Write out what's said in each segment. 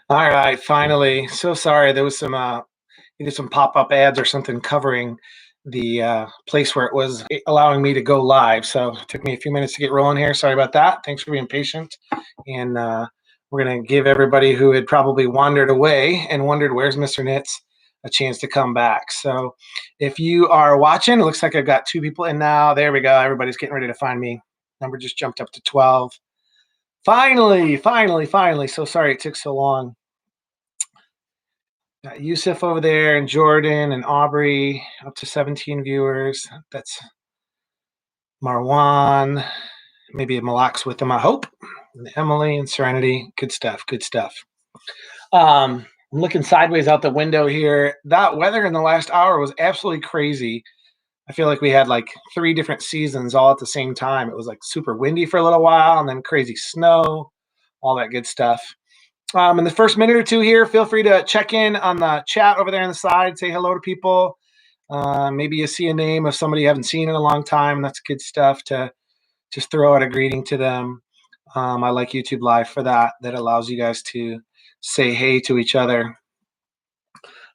All right, finally. So sorry, there was some either some pop-up ads or something covering the place where it was allowing me to go live. So it took me a few minutes to get rolling here. Sorry about that. Thanks for being patient. And we're gonna give everybody who had probably wandered away and wondered where's Mr. Nitz a chance to come back. So if you are watching, it looks like I've got two people in now. There we go. Everybody's getting ready to find me. Number just jumped up to 12. Finally, finally, finally. So sorry it took so long. Got Yusuf over there and Jordan and Aubrey, up to 17 viewers. That's Marwan, maybe Malak's with them, I hope. And Emily and Serenity. Good stuff, good stuff. I'm looking sideways out the window here. That weather in the last hour was absolutely crazy. I feel like we had like 3 different seasons all at the same time. It was like super windy for a little while and then crazy snow, all that good stuff. In the first minute or two here, feel free to check in on the chat over there on the side, say hello to people. Maybe you see a name of somebody you haven't seen in a long time. That's good stuff to just throw out a greeting to them. I like YouTube Live for that. That allows you guys to say hey to each other.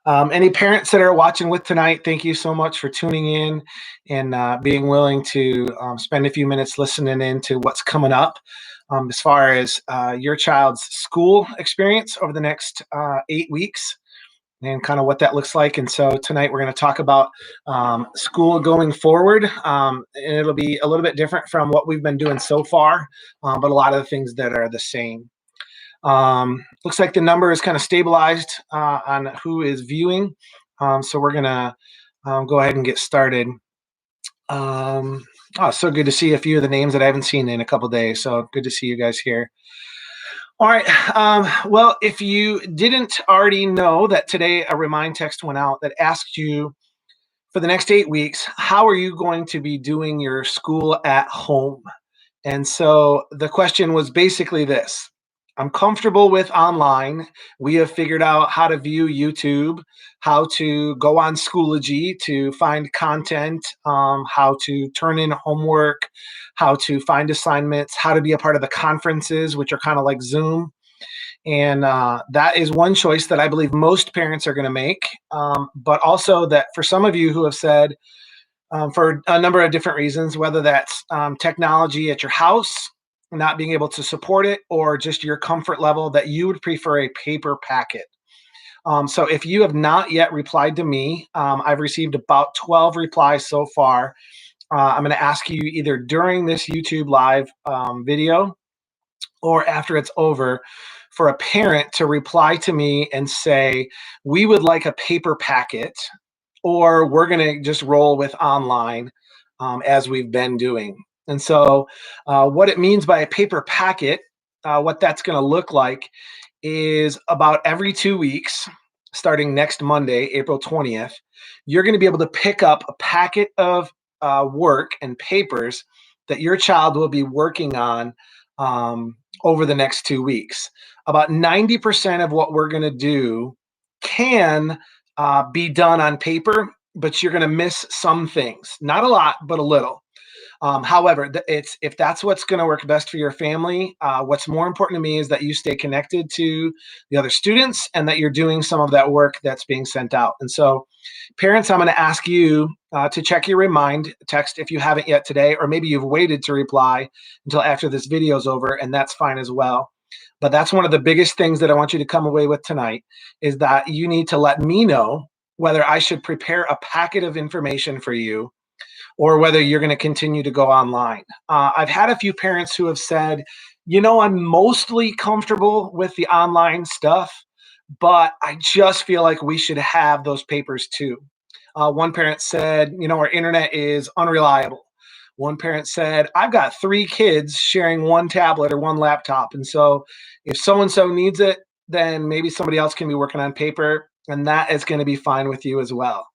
Any parents that are watching with tonight, thank you so much for tuning in and being willing to spend a few minutes listening in to what's coming up as far as your child's school experience over the next 8 weeks and kind of what that looks like. And so tonight we're going to talk about school going forward. And it'll be a little bit different from what we've been doing so far, but a lot of the things that are the same. Looks like the number is kind of stabilized on who is viewing. So we're going to go ahead and get started. So good to see a few of the names that I haven't seen in a couple days. So good to see you guys here. All right. Well, if you didn't already know that today a remind text went out that asked you for the next 8 weeks, how are you going to be doing your school at home? And so the question was basically this. I'm comfortable with online. We have figured out how to view YouTube, how to go on Schoology to find content, how to turn in homework, how to find assignments, how to be a part of the conferences, which are kind of like Zoom. And that is one choice that I believe most parents are going to make. But also that for some of you who have said, for a number of different reasons, whether that's technology at your house, not being able to support it, or just your comfort level that you would prefer a paper packet. So if you have not yet replied to me, I've received about 12 replies so far. I'm going to ask you either during this YouTube live video or after it's over for a parent to reply to me and say, we would like a paper packet, or we're going to just roll with online as we've been doing. And so what it means by a paper packet, what that's going to look like is about every 2 weeks, starting next Monday, April 20th, you're going to be able to pick up a packet of work and papers that your child will be working on over the next 2 weeks. About 90% of what we're going to do can be done on paper, but you're going to miss some things. Not a lot, but a little. However, if that's what's going to work best for your family, what's more important to me is that you stay connected to the other students and that you're doing some of that work that's being sent out. And so parents, I'm going to ask you to check your remind text if you haven't yet today, or maybe you've waited to reply until after this video is over, and that's fine as well. But that's one of the biggest things that I want you to come away with tonight is that you need to let me know whether I should prepare a packet of information for you or whether you're going to continue to go online. I've had a few parents who have said, I'm mostly comfortable with the online stuff, but I just feel like we should have those papers too. One parent said, our internet is unreliable. One parent said, I've got 3 kids sharing one tablet or one laptop. And so if so-and-so needs it, then maybe somebody else can be working on paper, and that is going to be fine with you as well.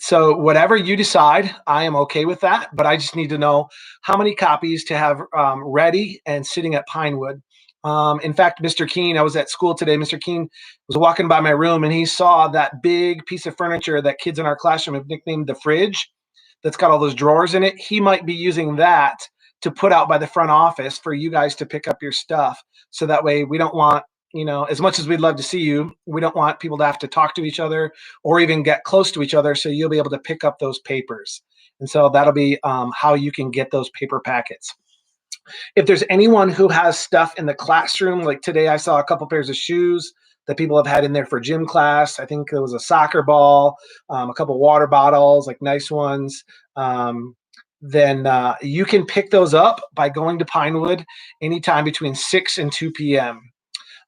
So whatever you decide, I am okay with that, but I just need to know how many copies to have ready and sitting at Pinewood. In fact, Mr. Keene, I was at school today. Mr. Keene was walking by my room and he saw that big piece of furniture that kids in our classroom have nicknamed the fridge that's got all those drawers in it. He might be using that to put out by the front office for you guys to pick up your stuff. So that way we don't want, as much as we'd love to see you, we don't want people to have to talk to each other or even get close to each other. So you'll be able to pick up those papers. And so that'll be how you can get those paper packets. If there's anyone who has stuff in the classroom, like today I saw a couple pairs of shoes that people have had in there for gym class. I think there was a soccer ball, a couple water bottles, like nice ones. Then you can pick those up by going to Pinewood anytime between 6 and 2 p.m.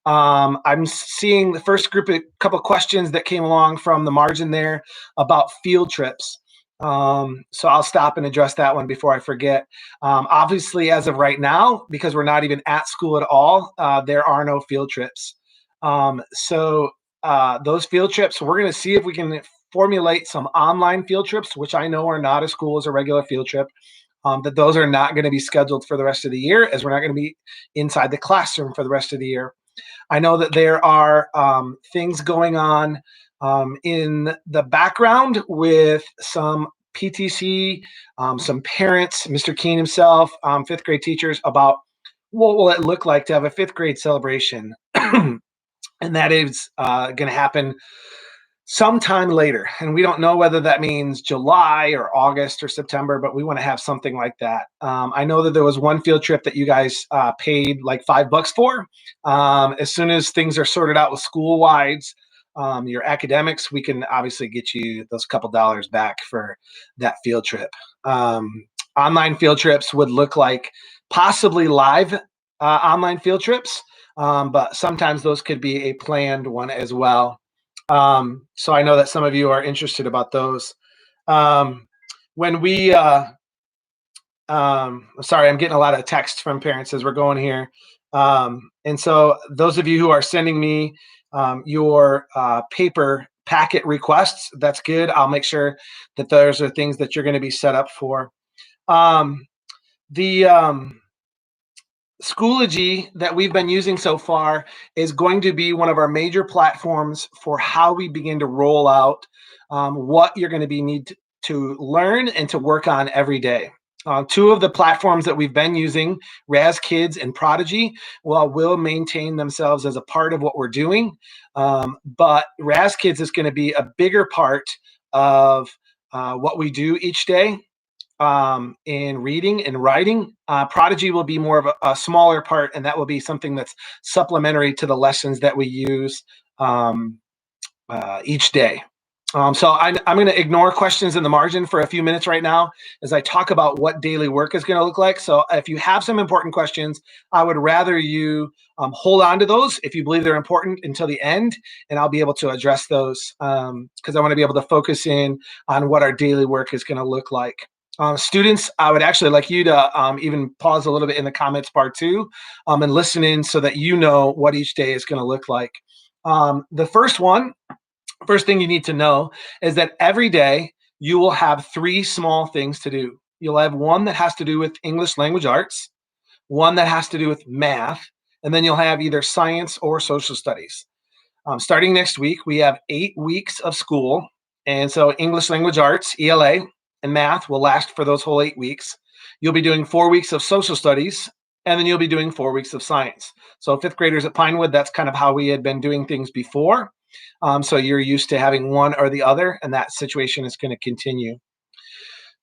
I'm seeing the first group, a couple of questions that came along from the margin there about field trips. So I'll stop and address that one before I forget. Obviously, as of right now, because we're not even at school at all, there are no field trips. So those field trips, we're going to see if we can formulate some online field trips, which I know are not as cool as a regular field trip. That those are not going to be scheduled for the rest of the year, as we're not going to be inside the classroom for the rest of the year. I know that there are things going on in the background with some PTC, some parents, Mr. Keene himself, fifth grade teachers, about what will it look like to have a fifth grade celebration. And that is going to happen sometime later. And we don't know whether that means July or August or September, but we want to have something like that. I know that there was one field trip that you guys paid like $5 for. As soon as things are sorted out with school-wides, your academics, we can obviously get you those couple dollars back for that field trip. Online field trips would look like possibly live online field trips, but sometimes those could be a planned one as well. So I know that some of you are interested about those. When we, sorry, I'm getting a lot of text from parents as we're going here. And so those of you who are sending me your paper packet requests, that's good. I'll make sure that those are things that you're going to be set up for. Schoology that we've been using so far is going to be one of our major platforms for how we begin to roll out what you're going to need to learn and to work on every day. Two of the platforms that we've been using, Raz Kids and Prodigy, will maintain themselves as a part of what we're doing. But Raz Kids is going to be a bigger part of what we do each day. In reading and writing. Prodigy will be more of a smaller part, and that will be something that's supplementary to the lessons that we use each day. So I'm going to ignore questions in the margin for a few minutes right now as I talk about what daily work is going to look like. So if you have some important questions, I would rather you hold on to those if you believe they're important until the end, and I'll be able to address those because I want to be able to focus in on what our daily work is going to look like. Students, I would actually like you to even pause a little bit in the comments bar too and listen in so that you know what each day is going to look like. The first thing you need to know is that every day you will have 3 small things to do. You'll have one that has to do with English language arts, one that has to do with math, and then you'll have either science or social studies. Starting next week, we have 8 weeks of school. And so English language arts, ELA, and math will last for those whole 8 weeks. You'll be doing 4 weeks of social studies, and then you'll be doing 4 weeks of science. So fifth graders at Pinewood, that's kind of how we had been doing things before. So you're used to having one or the other, and that situation is going to continue.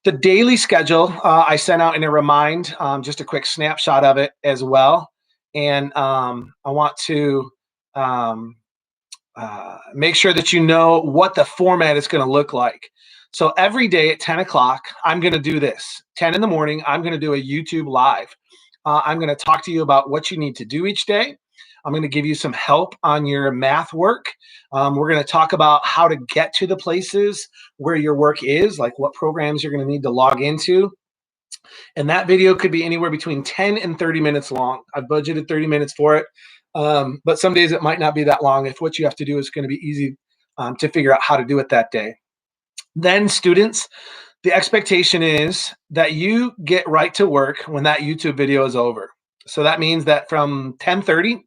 The daily schedule, I sent out in a remind, just a quick snapshot of it as well. And I want to make sure that you know what the format is going to look like. So every day at 10 o'clock, I'm going to do this. 10 in the morning, I'm going to do a YouTube live. I'm going to talk to you about what you need to do each day. I'm going to give you some help on your math work. We're going to talk about how to get to the places where your work is, like what programs you're going to need to log into. And that video could be anywhere between 10 and 30 minutes long. I've budgeted 30 minutes for it. But some days it might not be that long if what you have to do is going to be easy to figure out how to do it that day. Then students, the expectation is that you get right to work when that YouTube video is over. So that means that from 10:30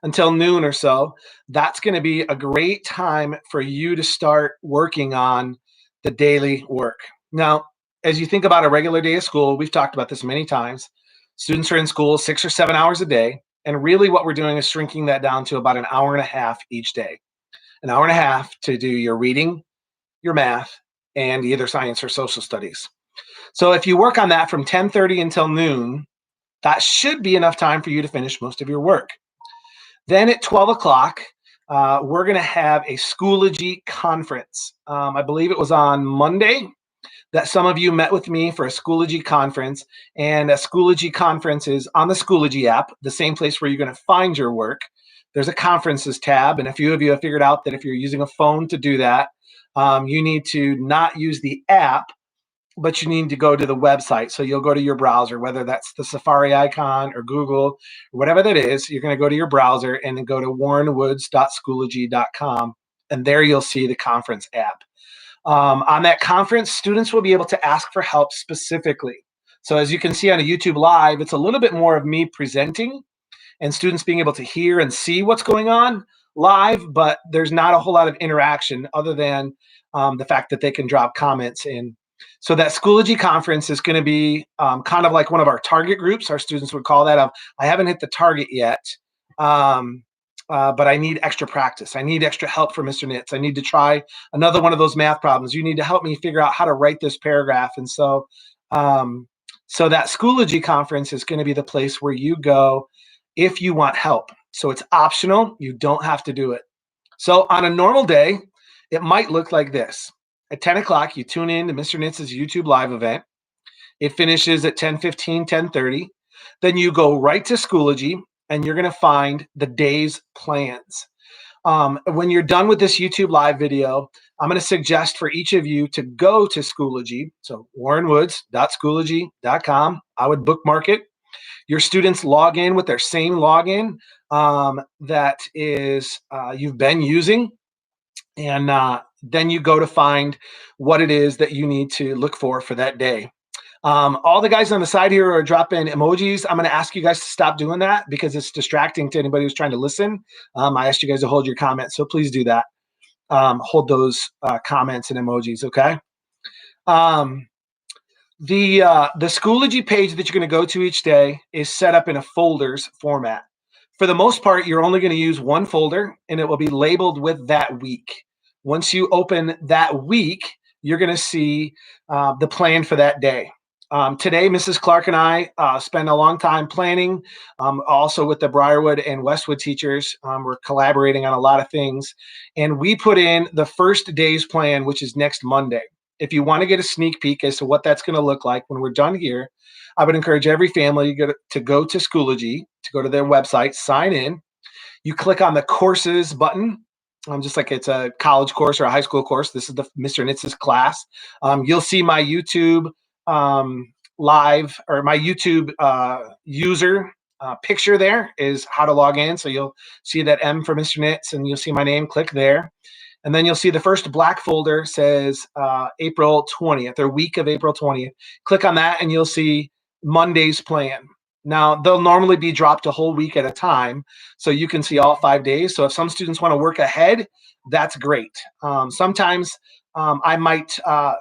until noon or so, that's going to be a great time for you to start working on the daily work. Now, as you think about a regular day of school, we've talked about this many times, Students are in school 6 or 7 hours a day. And really what we're doing is shrinking that down to about an hour and a half each day. An hour and a half to do your reading, your math, and either science or social studies. So if you work on that from 10:30 until noon, that should be enough time for you to finish most of your work. Then at 12 o'clock, we're going to have a Schoology conference. I believe it was on Monday that some of you met with me for a Schoology conference. And a Schoology conference is on the Schoology app, the same place where you're going to find your work. There's a conferences tab. And a few of you have figured out that if you're using a phone to do that, you need to not use the app, but you need to go to the website. So you'll go to your browser, whether that's the Safari icon or Google, or whatever that is. You're going to go to your browser and then go to warrenwoods.schoology.com. And there you'll see the conference app. On that conference, students will be able to ask for help specifically. So as you can see on a YouTube Live, it's a little bit more of me presenting and students being able to hear and see what's going on live, but there's not a whole lot of interaction other than the fact that they can drop comments in. So that Schoology conference is going to be kind of like one of our target groups. Our students would call that I haven't hit the target yet, but I need extra practice. I need extra help from Mr. Nitz. I need to try another one of those math problems. You need to help me figure out how to write this paragraph. And so that Schoology conference is going to be the place where you go if you want help. So it's optional. You don't have to do it. So on a normal day, it might look like this. At 10 o'clock, you tune in to Mr. Nitz's YouTube Live event. It finishes at 10:15, 10:30. Then you go right to Schoology, and you're going to find the day's plans. When you're done with this YouTube Live video, I'm going to suggest for each of you to go to Schoology. So warrenwoods.schoology.com. I would bookmark it. Your students log in with their same login that is you've been using. And then you go to find what it is that you need to look for that day. All the guys on the side here are dropping emojis. I'm going to ask you guys to stop doing that because it's distracting to anybody who's trying to listen. I asked you guys to hold your comments, so please do that. Hold those comments and emojis, okay? The Schoology page that you're going to go to each day is set up in a folders format. For the most part, you're only going to use one folder, and it will be labeled with that week. Once you open that week, you're going to see the plan for that day. Today, Mrs. Clark and I spent a long time planning, also with the Briarwood and Westwood teachers. We're collaborating on a lot of things. And we put in the first day's plan, which is next Monday. If you want to get a sneak peek as to what that's going to look like when we're done here, I would encourage every family to go to Schoology, to go to their website, sign in. You click on the courses button, just like it's a college course or a high school course. This is the Mr. Nitz's class. You'll see my YouTube live or my YouTube user picture there is how to log in. So you'll see that M for Mr. Nitz and you'll see my name, click there. And then you'll see the first black folder says April 20th or week of April 20th. Click on that and you'll see Monday's plan. Now, they'll normally be dropped a whole week at a time, so you can see all 5 days. So if some students want to work ahead, that's great. Sometimes I might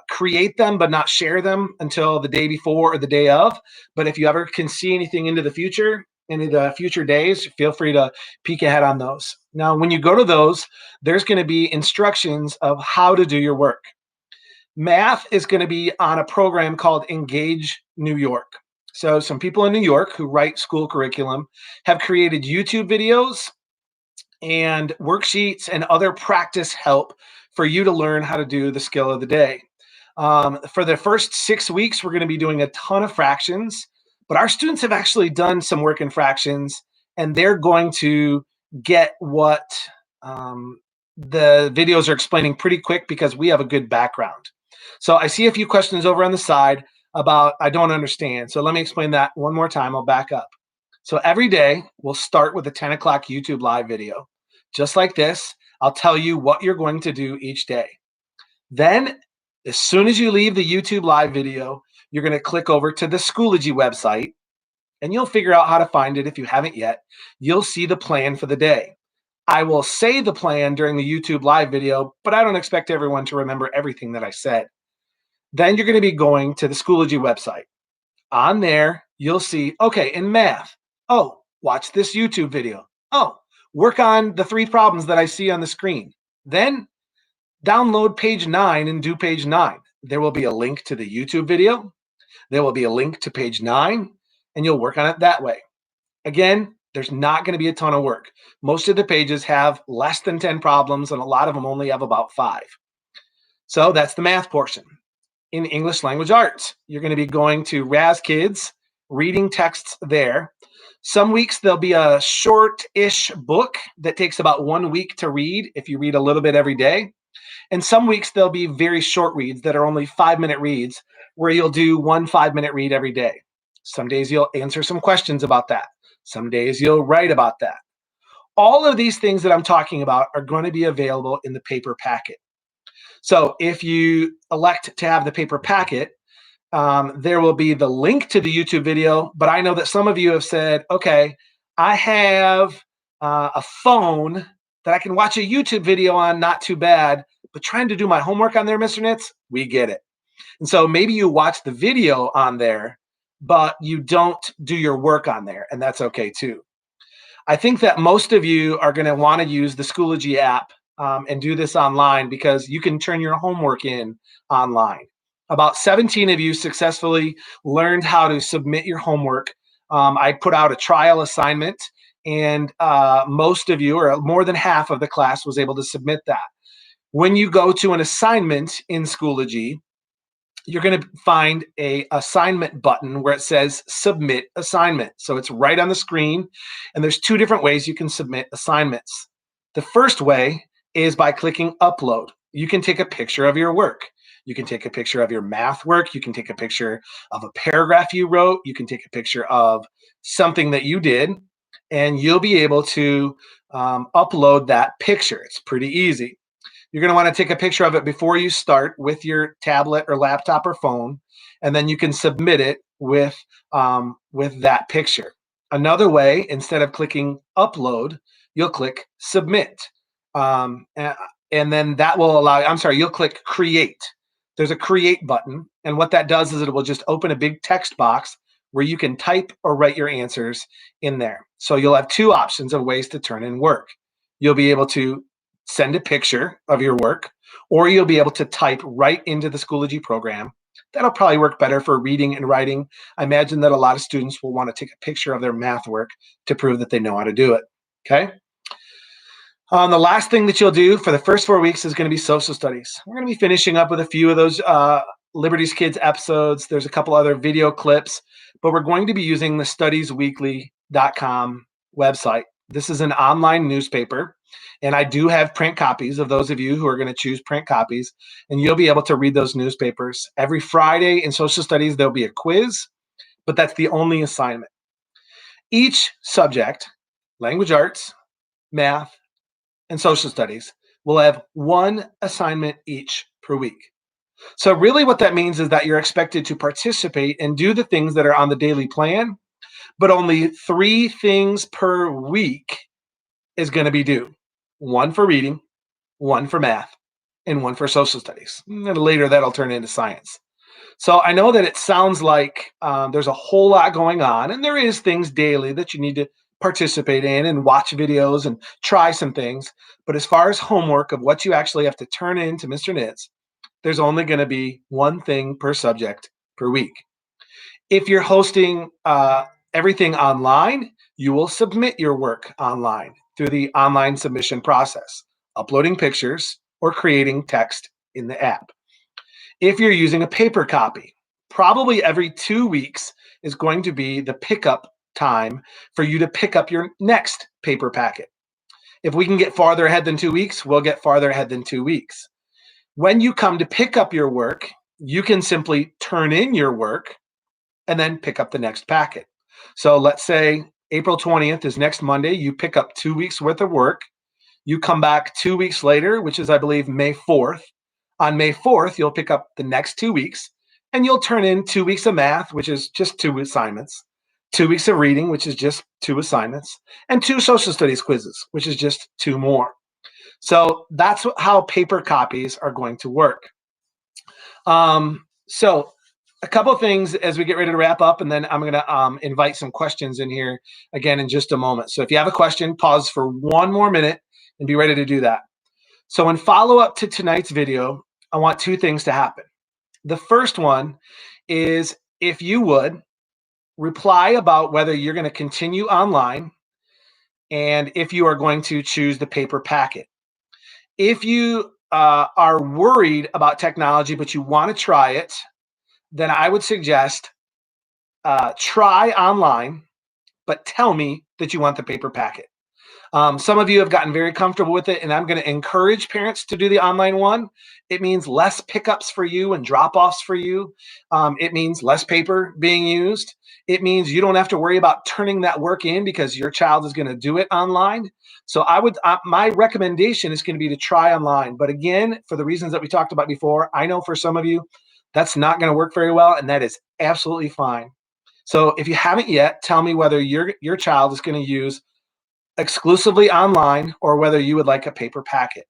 create them but not share them until the day before or the day of. But if you ever can see anything into the future days, feel free to peek ahead on those. Now, when you go to those, there's going to be instructions of how to do your work. Math is going to be on a program called Engage New York. So some people in New York who write school curriculum have created YouTube videos and worksheets and other practice help for you to learn how to do the skill of the day. For the first 6 weeks, we're going to be doing a ton of fractions, but our students have actually done some work in fractions, and they're going to get what the videos are explaining pretty quick because we have a good background. So I see a few questions over on the side about I don't understand. So let me explain that one more time. I'll back up. So every day we'll start with a 10 o'clock YouTube live video. Just like this, I'll tell you what you're going to do each day. Then as soon as you leave the YouTube live video, you're going to click over to the Schoology website and you'll figure out how to find it if you haven't yet. You'll see the plan for the day. I will say the plan during the YouTube live video, but I don't expect everyone to remember everything that I said. Then you're going to be going to the Schoology website. On there, you'll see, okay, in math, oh, watch this YouTube video. Oh, work on the 3 problems that I see on the screen. Then download page 9 and do page 9. There will be a link to the YouTube video. There will be a link to page 9, and you'll work on it that way. Again, there's not going to be a ton of work. Most of the pages have less than 10 problems, and a lot of them only have about 5. So that's the math portion. In English language arts, you're going to be going to Raz Kids, reading texts there. Some weeks there'll be a short-ish book that takes about 1 week to read if you read a little bit every day. And some weeks there'll be very short reads that are only 5-minute reads where you'll do 1 5-minute read every day. Some days you'll answer some questions about that. Some days you'll write about that. All of these things that I'm talking about are going to be available in the paper packet. So if you elect to have the paper packet, there will be the link to the YouTube video, but I know that some of you have said, okay, I have a phone that I can watch a YouTube video on, not too bad, but trying to do my homework on there, Mr. Nitz, we get it. And so maybe you watch the video on there, but you don't do your work on there, and that's okay too. I think that most of you are going to want to use the Schoology app and do this online because you can turn your homework in online. About 17 of you successfully learned how to submit your homework. I put out a trial assignment, and most of you, or more than half of the class, was able to submit that. When you go to an assignment in Schoology, you're going to find a assignment button where it says submit assignment. So it's right on the screen, and there's 2 different ways you can submit assignments. The first way is by clicking upload. You can take a picture of your work. You can take a picture of your math work. You can take a picture of a paragraph you wrote. You can take a picture of something that you did, and you'll be able to upload that picture. It's pretty easy. You're going to want to take a picture of it before you start with your tablet or laptop or phone, and then you can submit it with that picture. Another way, instead of clicking upload, you'll click submit. And then that will allow, you'll click create. There's a create button, and what that does is it will just open a big text box where you can type or write your answers in there. So you'll have 2 options of ways to turn in work. You'll be able to send a picture of your work, or you'll be able to type right into the Schoology program. That'll probably work better for reading and writing. I imagine that a lot of students will want to take a picture of their math work to prove that they know how to do it, okay? The last thing that you'll do for the first 4 weeks is going to be social studies. We're going to be finishing up with a few of those Liberties Kids episodes. There's a couple other video clips, but we're going to be using the studiesweekly.com website. This is an online newspaper, and I do have print copies of those of you who are going to choose print copies, and you'll be able to read those newspapers. Every Friday in social studies, there'll be a quiz, but that's the only assignment. Each subject, language arts, math, and social studies, will have 1 assignment each per week. So really what that means is that you're expected to participate and do the things that are on the daily plan, but only 3 things per week is going to be due. 1 for reading, 1 for math, and 1 for social studies. And later that'll turn into science. So I know that it sounds like there's a whole lot going on, and there is things daily that you need to participate in and watch videos and try some things. But as far as homework of what you actually have to turn in to Mr. Nitz, there's only going to be 1 thing per subject per week. If you're hosting everything online, you will submit your work online through the online submission process, uploading pictures or creating text in the app. If you're using a paper copy, probably every 2 weeks is going to be the pickup time for you to pick up your next paper packet. If we can get farther ahead than 2 weeks, we'll get farther ahead than 2 weeks. When you come to pick up your work, you can simply turn in your work and then pick up the next packet. So let's say April 20th is next Monday. You pick up 2 weeks worth of work. You come back 2 weeks later, which is, I believe, May 4th. On May 4th, you'll pick up the next 2 weeks, and you'll turn in 2 weeks of math, which is just 2 assignments, 2 weeks of reading, which is just 2 assignments, and 2 social studies quizzes, which is just 2 more. So that's how paper copies are going to work. So a couple of things as we get ready to wrap up, and then I'm going to invite some questions in here again in just a moment. So if you have a question, pause for one more minute and be ready to do that. So in follow-up to tonight's video, I want two things to happen. The first one is, if you would reply about whether you're going to continue online and if you are going to choose the paper packet. If you are worried about technology, but you want to try it, then I would suggest try online, but tell me that you want the paper packet. Some of you have gotten very comfortable with it, and I'm going to encourage parents to do the online one. It means less pickups for you and drop-offs for you. It means less paper being used. It means you don't have to worry about turning that work in because your child is going to do it online. So my recommendation is going to be to try online. But again, for the reasons that we talked about before, I know for some of you, that's not going to work very well, and that is absolutely fine. So if you haven't yet, tell me whether your child is going to use exclusively online or whether you would like a paper packet.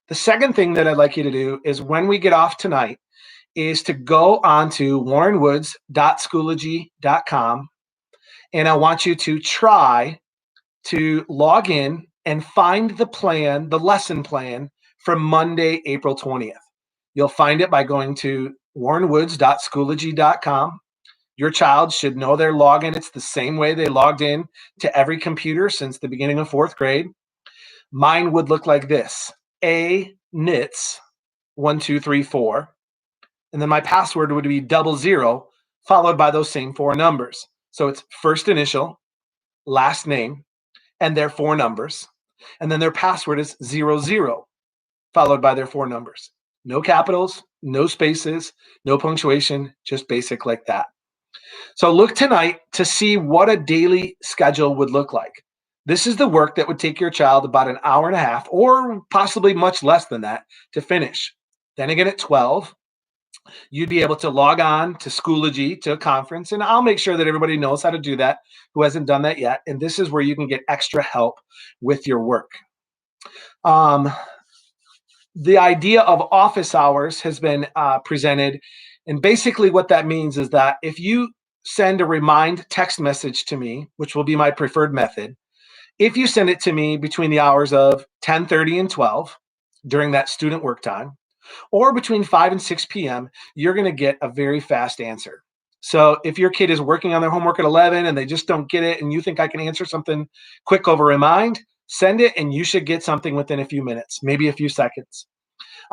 The second thing that I'd like you to do is, when we get off tonight, is to go on to warrenwoods.schoology.com, and I want you to try to log in and find the lesson plan for Monday, April 20th. You'll find it by going to warrenwoods.schoology.com. Your child should know their login. It's the same way they logged in to every computer since the beginning of 4th grade. Mine would look like this: ANITS1234. And then my password would be 00 followed by those same 4 numbers. So it's first initial, last name, and their 4 numbers. And then their password is 00 followed by their 4 numbers. No capitals, no spaces, no punctuation, just basic like that. So look tonight to see what a daily schedule would look like. This is the work that would take your child about an hour and a half, or possibly much less than that, to finish. Then again at 12, you'd be able to log on to Schoology, to a conference, and I'll make sure that everybody knows how to do that who hasn't done that yet. And this is where you can get extra help with your work. The idea of office hours has been presented. And basically what that means is that if you send a remind text message to me, which will be my preferred method, if you send it to me between the hours of 10:30 and 12 during that student work time, or between 5 and 6 p.m., you're going to get a very fast answer. So if your kid is working on their homework at 11 and they just don't get it, and you think I can answer something quick over remind, send it and you should get something within a few minutes, maybe a few seconds.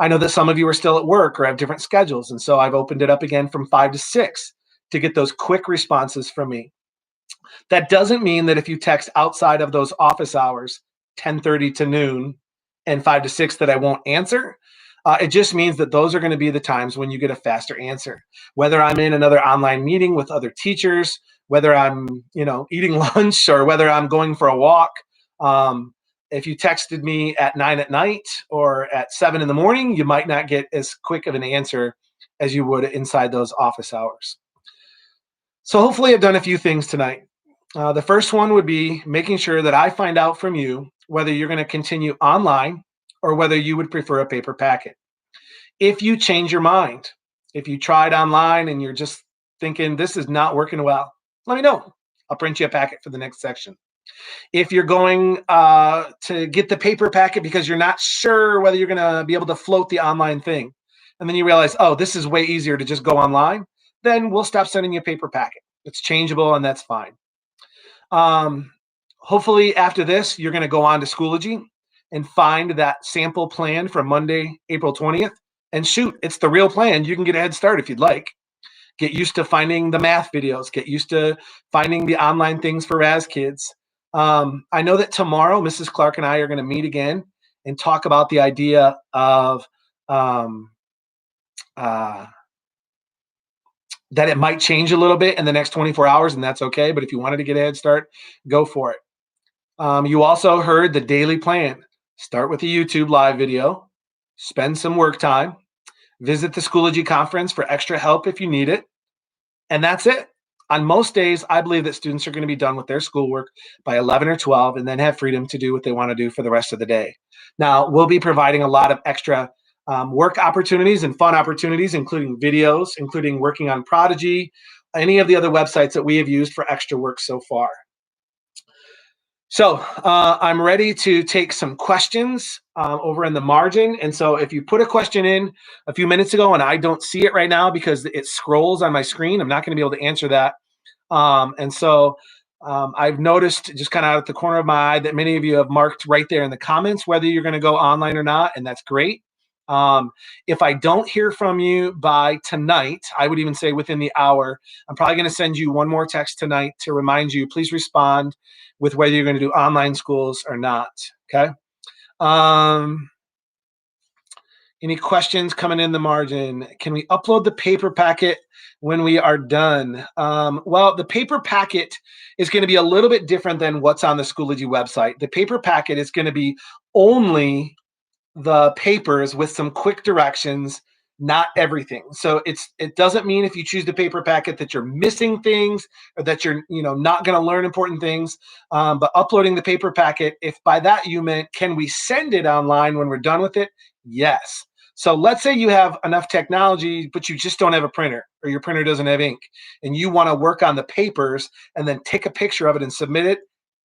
I know that some of you are still at work or have different schedules, and so I've opened it up again from 5 to 6 to get those quick responses from me. That doesn't mean that if you text outside of those office hours, 10:30 to noon and 5 to 6, that I won't answer. It just means that those are going to be the times when you get a faster answer. Whether I'm in another online meeting with other teachers, whether I'm eating lunch, or whether I'm going for a walk. If you texted me at 9 at night or at 7 in the morning, you might not get as quick of an answer as you would inside those office hours. So hopefully I've done a few things tonight. The first one would be making sure that I find out from you whether you're going to continue online or whether you would prefer a paper packet. If you change your mind, if you tried online and you're just thinking this is not working well, let me know. I'll print you a packet for the next section. If you're going to get the paper packet because you're not sure whether you're going to be able to float the online thing, and then you realize, oh, this is way easier to just go online, then we'll stop sending you a paper packet. It's changeable, and that's fine. Hopefully after this, you're going to go on to Schoology and find that sample plan for Monday, April 20th, and shoot, it's the real plan. You can get a head start if you'd like. Get used to finding the math videos. Get used to finding the online things for Raz Kids. I know that tomorrow, Mrs. Clark and I are going to meet again and talk about the idea of that it might change a little bit in the next 24 hours, and that's okay. But if you wanted to get a head start, go for it. You also heard the daily plan. Start with a YouTube live video, spend some work time, visit the Schoology conference for extra help if you need it, and that's it. On most days, I believe that students are going to be done with their schoolwork by 11 or 12 and then have freedom to do what they want to do for the rest of the day. Now, we'll be providing a lot of extra work opportunities and fun opportunities, including videos, including working on Prodigy, any of the other websites that we have used for extra work so far. So I'm ready to take some questions over in the margin. And so if you put a question in a few minutes ago and I don't see it right now because it scrolls on my screen, I'm not going to be able to answer that. I've noticed just kind of out at the corner of my eye that many of you have marked right there in the comments whether you're going to go online or not, and that's great. If I don't hear from you by tonight, I would even say within the hour, I'm probably going to send you one more text tonight to remind you, please respond with whether you're going to do online schools or not. Okay. Any questions coming in the margin? Can we upload the paper packet when we are done? Well, the paper packet is going to be a little bit different than what's on the Schoology website. The paper packet is going to be only the papers with some quick directions, not everything. So it doesn't mean if you choose the paper packet that you're missing things or that you're not going to learn important things. But uploading the paper packet, if by that you meant can we send it online when we're done with it? Yes. So let's say you have enough technology, but you just don't have a printer or your printer doesn't have ink and you want to work on the papers and then take a picture of it and submit it.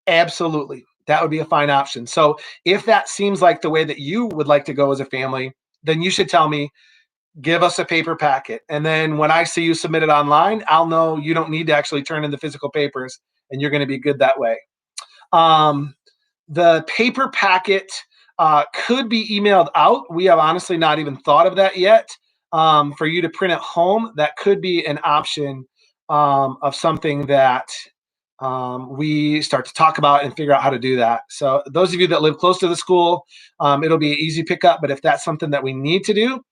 Absolutely. That would be a fine option. So if that seems like the way that you would like to go as a family, then you should tell me, give us a paper packet. And then when I see you submit it online, I'll know you don't need to actually turn in the physical papers and you're going to be good that way. The paper packet could be emailed out. We have honestly not even thought of that yet. For you to print at home, that could be an option of something that we start to talk about and figure out how to do that. So those of you that live close to the school, it'll be an easy pickup. But if that's something that we need to do,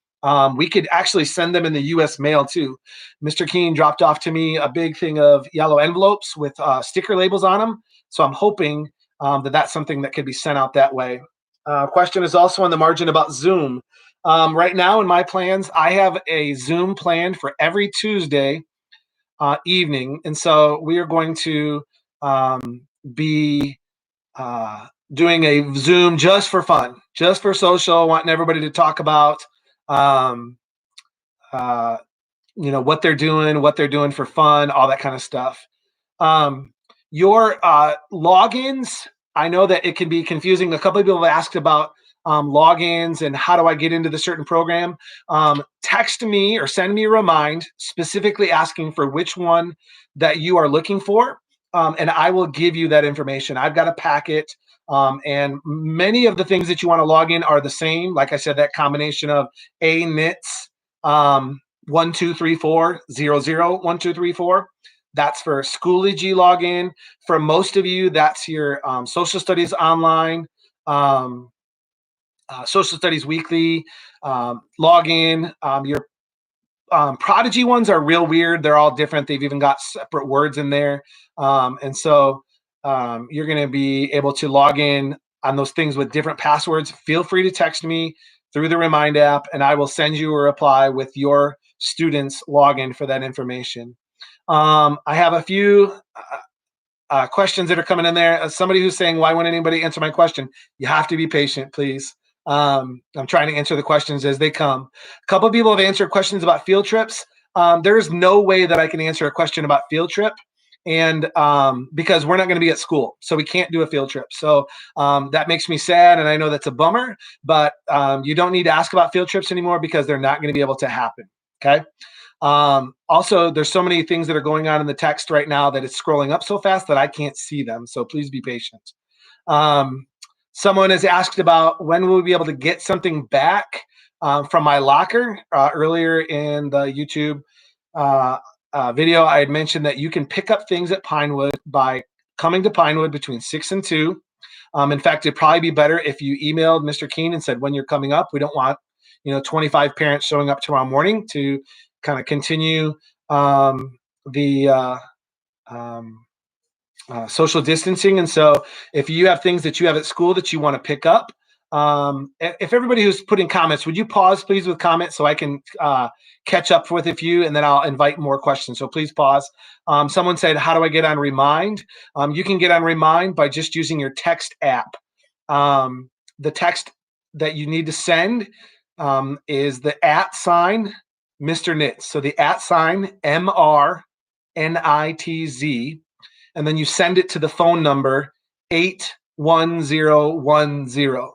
we could actually send them in the U.S. mail too. Mr. Keene dropped off to me a big thing of yellow envelopes with sticker labels on them. So I'm hoping that that's something that could be sent out that way. Question is also on the margin about Zoom. Right now in my plans, I have a Zoom planned for every Tuesday evening. And so we are going to be doing a Zoom just for fun, just for social, wanting everybody to talk about, what they're doing for fun, all that kind of stuff. Your logins, I know that it can be confusing. A couple of people have asked about logins and how do I get into the certain program. Text me or send me a remind specifically asking for which one that you are looking for, and I will give you that information. I've got a packet, and many of the things that you want to log in are the same. Like I said, that combination of ANITS 1234001234. That's for Schoology login. For most of you, that's your Social Studies Online, Social Studies Weekly login. Your Prodigy ones are real weird. They're all different. They've even got separate words in there. And so you're going to be able to log in on those things with different passwords. Feel free to text me through the Remind app, and I will send you a reply with your student's login for that information. I have a few questions that are coming in there. Somebody who's saying, why wouldn't anybody answer my question? You have to be patient, please. I'm trying to answer the questions as they come. A couple of people have answered questions about field trips. There's no way that I can answer a question about field trip, and because we're not going to be at school, so we can't do a field trip. So that makes me sad, and I know that's a bummer, but you don't need to ask about field trips anymore because they're not going to be able to happen. Okay. Also, there's so many things that are going on in the text right now that it's scrolling up so fast that I can't see them. So please be patient. Someone has asked about when we'll be able to get something back from my locker. Earlier in the YouTube video, I had mentioned that you can pick up things at Pinewood by coming to Pinewood between 6 and 2. In fact, it'd probably be better if you emailed Mr. Keene and said when you're coming up. We don't want 25 parents showing up tomorrow morning to kind of continue the social distancing. And so if you have things that you have at school that you want to pick up, if everybody who's putting comments, would you pause please with comments so I can catch up with a few, and then I'll invite more questions. So please pause. Someone said, how do I get on Remind? You can get on Remind by just using your text app. The text that you need to send is the @ sign Mr. Nitz. So the @ sign MRNITZ, and then you send it to the phone number 81010.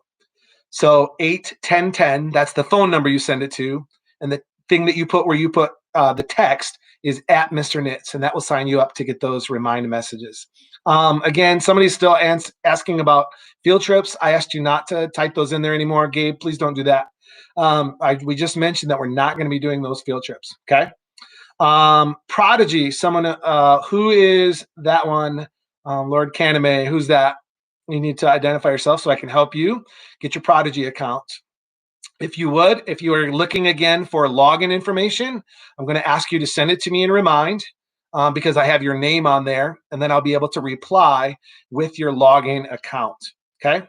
So 81010, that's the phone number you send it to, and the thing that you put where you put the text is @ Mr. Nitz, and that will sign you up to get those remind messages. Again, somebody's still asking about field trips. I asked you not to type those in there anymore. Gabe, please don't do that. We just mentioned that we're not going to be doing those field trips, okay? Prodigy, someone, who is that one? Lord Kaname, who's that? You need to identify yourself so I can help you get your Prodigy account. If you are looking again for login information, I'm going to ask you to send it to me in Remind, because I have your name on there, and then I'll be able to reply with your login account. Okay.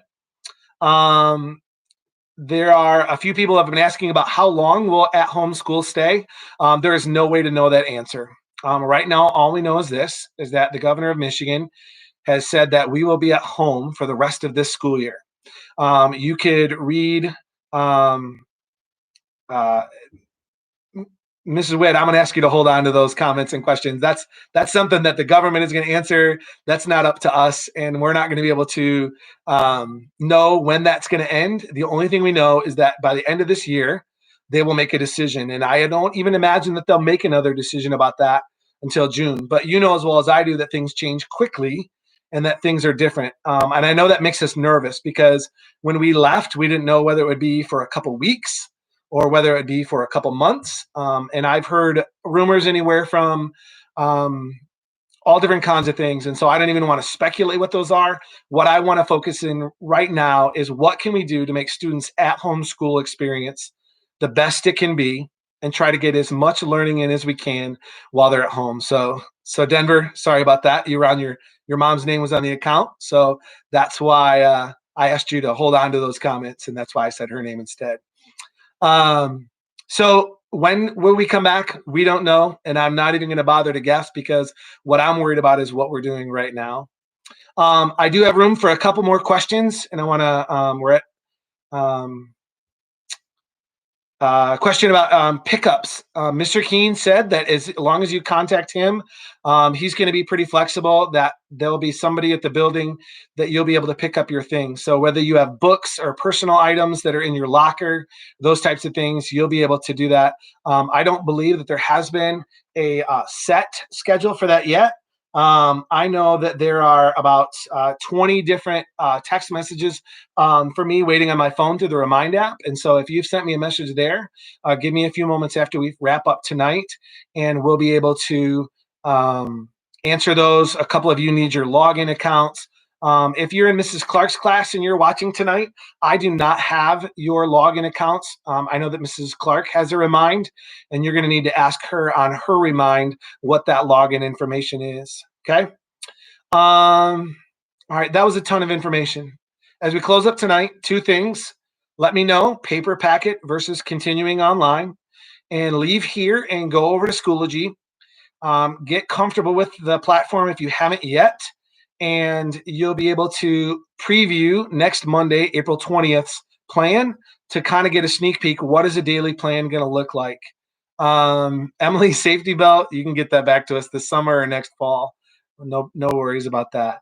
There are a few people have been asking about how long will at-home school stay. There is no way to know that answer. Right now, all we know is this, is that the governor of Michigan has said that we will be at home for the rest of this school year. You could read, Mrs. Witt, I'm going to ask you to hold on to those comments and questions. That's something that the government is going to answer. That's not up to us, and we're not going to be able to know when that's going to end. The only thing we know is that by the end of this year, they will make a decision, and I don't even imagine that they'll make another decision about that until June. But you know as well as I do that things change quickly and that things are different. And I know that makes us nervous because when we left, we didn't know whether it would be for a couple weeks or whether it be for a couple months. And I've heard rumors anywhere from all different kinds of things. And so I don't even want to speculate what those are. What I want to focus in right now is what can we do to make students at home school experience the best it can be and try to get as much learning in as we can while they're at home. So Denver, sorry about that. You were on your mom's name was on the account. So that's why I asked you to hold on to those comments. And that's why I said her name instead. So when will we come back? We don't know. And I'm not even going to bother to guess because what I'm worried about is what we're doing right now. I do have room for a couple more questions, and I want to, we're at, question about pickups. Mr. Keene said that as long as you contact him, he's going to be pretty flexible, that there'll be somebody at the building that you'll be able to pick up your things. So whether you have books or personal items that are in your locker, those types of things, you'll be able to do that. I don't believe that there has been a set schedule for that yet. I know that there are about 20 different text messages for me waiting on my phone through the Remind app. And so if you've sent me a message there, give me a few moments after we wrap up tonight, and we'll be able to answer those. A couple of you need your login accounts. If you're in Mrs. Clark's class and you're watching tonight, I do not have your login accounts. I know that Mrs. Clark has a Remind, and you're going to need to ask her on her Remind what that login information is. Okay. All right. That was a ton of information. As we close up tonight, two things. Let me know paper packet versus continuing online, and leave here and go over to Schoology. Get comfortable with the platform if you haven't yet, and you'll be able to preview next Monday, April 20th plan to kind of get a sneak peek. What is a daily plan going to look like? Emily, safety belt, you can get that back to us this summer or next fall. No worries about that.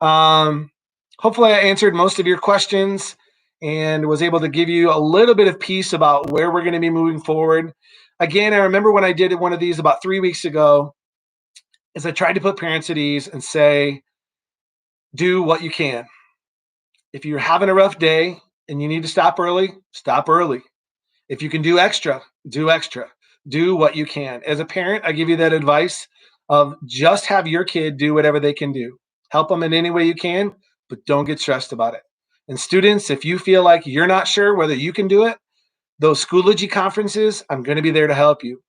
Hopefully I answered most of your questions and was able to give you a little bit of peace about where we're going to be moving forward. Again, I remember when I did one of these about 3 weeks ago, is I tried to put parents at ease and say, do what you can. If you're having a rough day and you need to stop early, stop early. If you can do extra, do extra. Do what you can. As a parent, I give you that advice of just have your kid do whatever they can do. Help them in any way you can, but don't get stressed about it. And students, if you feel like you're not sure whether you can do it, those Schoology conferences, I'm going to be there to help you.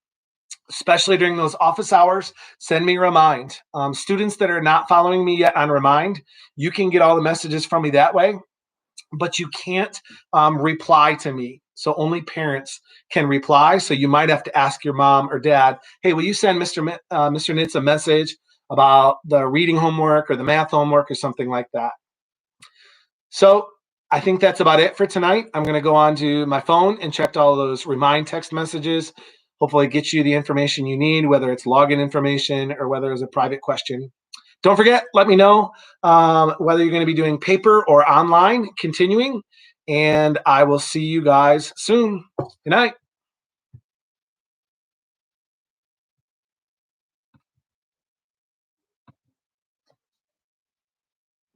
Especially during those office hours, send me Remind. Students that are not following me yet on Remind, you can get all the messages from me that way, but you can't reply to me. So only parents can reply. So you might have to ask your mom or dad, hey, will you send Mr. Nitz a message about the reading homework or the math homework or something like that? So I think that's about it for tonight. I'm going to go on to my phone and check all those remind text messages. Hopefully get you the information you need, whether it's login information or whether it's a private question. Don't forget, let me know whether you're going to be doing paper or online continuing, and I will see you guys soon. Good night.